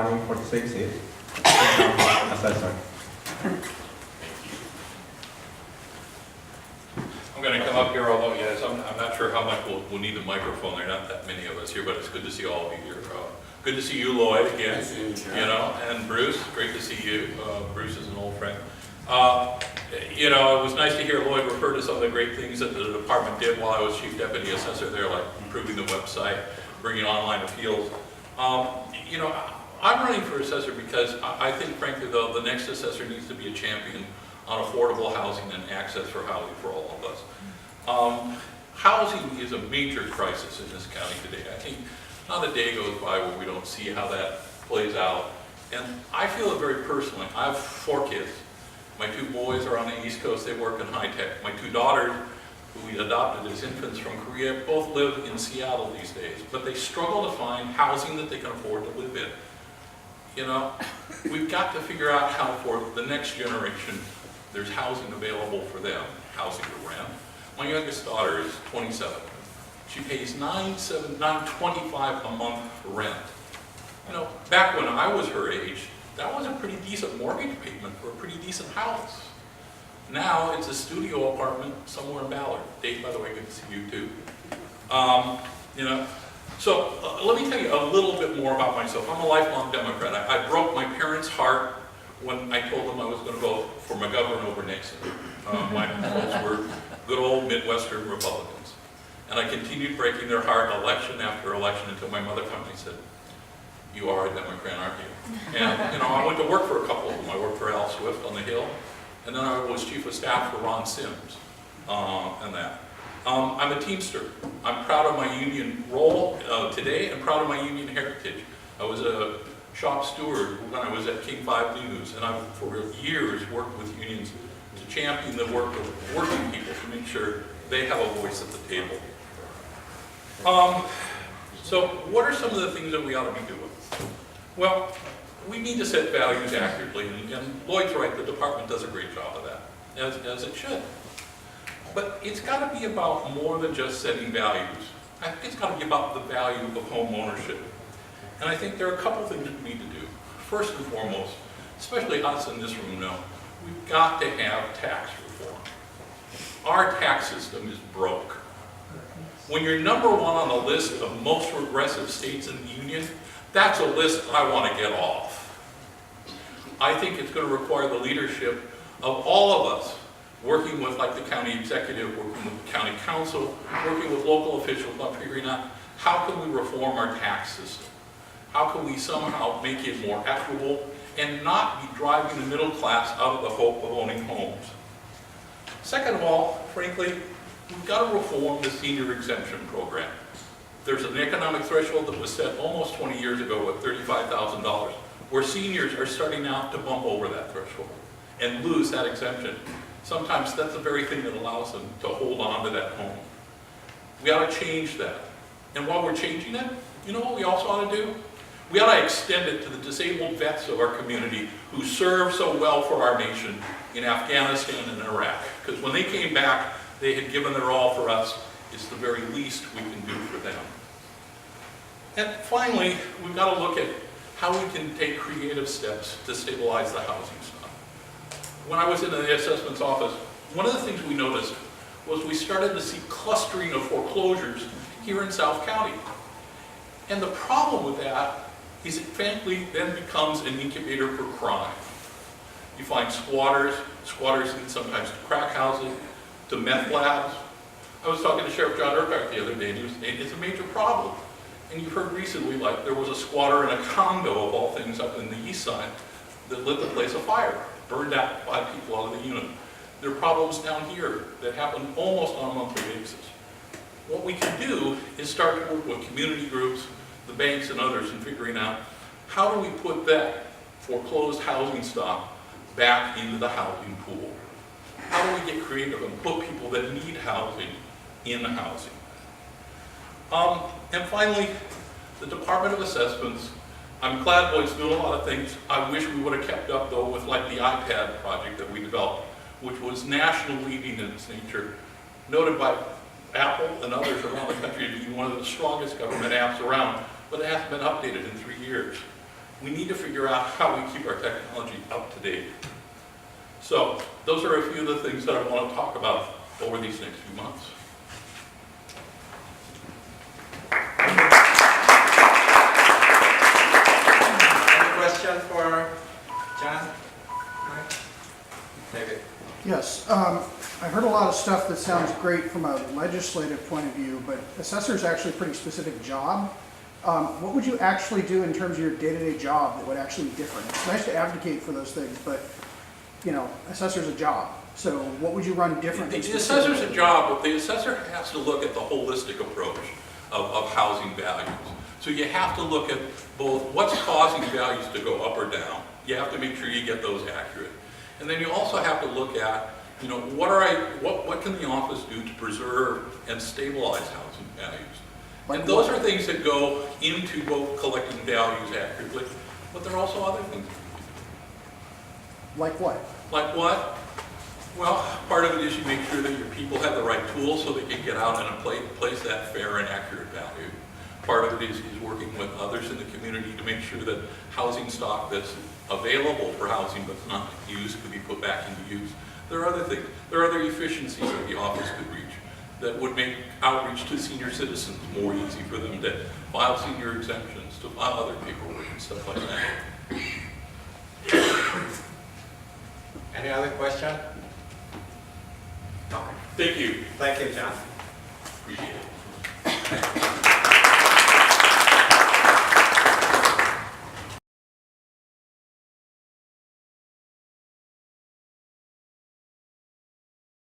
running for the same seat. Assessor. I'm going to come up here, although yes, I'm not sure how much we'll need the microphone. There are not that many of us here, but it's good to see all of you here. Good to see you, Lloyd, again. You know, and Bruce, great to see you. Bruce is an old friend. You know, it was nice to hear Lloyd refer to some of the great things that the department did while I was chief deputy assessor there, like improving the website, bringing online appeals. You know, I'm running for assessor because I think, frankly, though, the next assessor needs to be a champion on affordable housing and access for housing for all of us. Housing is a major crisis in this county today. I think not a day goes by where we don't see how that plays out. And I feel it very personally. I have 4 kids. My 2 boys are on the East Coast, they work in high tech. My 2 daughters, who we adopted as infants from Korea, both live in Seattle these days, but they struggle to find housing that they can afford to live in. You know, we've got to figure out how for the next generation there's housing available for them, housing to rent. My youngest daughter is 27. She pays $9.25 a month for rent. You know, back when I was her age, that was a pretty decent mortgage payment for a pretty decent house. Now it's a studio apartment somewhere in Ballard. Dave, by the way, good to see you too. You know, so let me tell you a little bit more about myself. I'm a lifelong Democrat. I broke my parents' heart when I told them I was going to vote for McGovern over Nixon. My folks were good old Midwestern Republicans. And I continued breaking their heart election after election until my mother finally said, "You are a Democrat, aren't you?" And you know, I went to work for a couple of them. I worked for Al Swift on the Hill, and then I was chief of staff for Ron Sims, and that. I'm a Teamster. I'm proud of my union role today and proud of my union heritage. I was a shop steward when I was at King 5 News, and I've for years worked with unions to champion the work of working people to make sure they have a voice at the table. So what are some of the things that we ought to be doing? Well, we need to set values accurately, and Lloyd's right, the department does a great job of that, as it should. But it's got to be about more than just setting values. I think it's got to be about the value of home ownership. And I think there are a couple things we need to do. First and foremost, especially us in this room know, we've got to have tax reform. Our tax system is broke. When you're #1 on the list of most progressive states in the union, that's a list I want to get off. I think it's going to require the leadership of all of us, working with like the county executive, working with the county council, working with local officials on figuring out how can we reform our tax system? How can we somehow make it more equitable and not be driving the middle class out of the hope of owning homes? Second of all, frankly, we've got to reform the senior exemption program. There's an economic threshold that was set almost 20 years ago at $35,000, where seniors are starting out to bump over that threshold and lose that exemption. Sometimes that's the very thing that allows them to hold on to that home. We ought to change that. And while we're changing it, you know what we also ought to do? We ought to extend it to the disabled vets of our community who served so well for our nation in Afghanistan and Iraq. Because when they came back, they had given their all for us. It's the very least we can do for them. And finally, we've got to look at how we can take creative steps to stabilize the housing stock. When I was in the assessment's office, one of the things we noticed was we started to see clustering of foreclosures here in South County. And the problem with that is it frankly then becomes an incubator for crime. You find squatters lead sometimes to crack houses, to meth labs. I was talking to Sheriff John Urquhart the other day, and he was saying it's a major problem. And you've heard recently, like, there was a squatter in a condo, of all things, up in the east side that lit the place afire, burned out 5 people out of the unit. There are problems down here that happen almost on a monthly basis. What we can do is start to work with community groups, the banks and others, in figuring out how do we put that foreclosed housing stock back into the housing pool. How do we get creative and put people that need housing in housing? And finally, the Department of Assessments. I'm glad Lloyd's doing a lot of things. I wish we would have kept up though with like the iPad project that we developed, which was national leading in its nature, noted by Apple and others around the country to be one of the strongest government apps around, but it hasn't been updated in 3 years. we need to figure out how we keep our technology up to date. So those are a few of the things that I want to talk about over these next few months. Any question for John? David? Yes, I heard a lot of stuff that sounds great from a legislative point of view, but assessor is actually a pretty specific job. What would you actually do in terms of your day-to-day job that would actually be different? It's nice to advocate for those things, but you know, assessor's a job. So what would you run differently? The assessor's a job, but the assessor has to look at the holistic approach of housing values. So you have to look at both what's causing values to go up or down. You have to make sure you get those accurate. And then you also have to look at, you know, what can the office do to preserve and stabilize housing values? And those are things that go into both collecting values accurately, but there are also other things. Like what? Like what? Well, part of it is you make sure that your people have the right tools so they can get out and place that fair and accurate value. Part of it is working with others in the community to make sure that housing stock that's available for housing but not used can be put back into use. There are other things. There are other efficiencies that the office could reach that would make outreach to senior citizens more easy for them to file senior exemptions, to file other paperwork and stuff like that. Any other question? Okay. Thank you. Thank you, John. Appreciate it.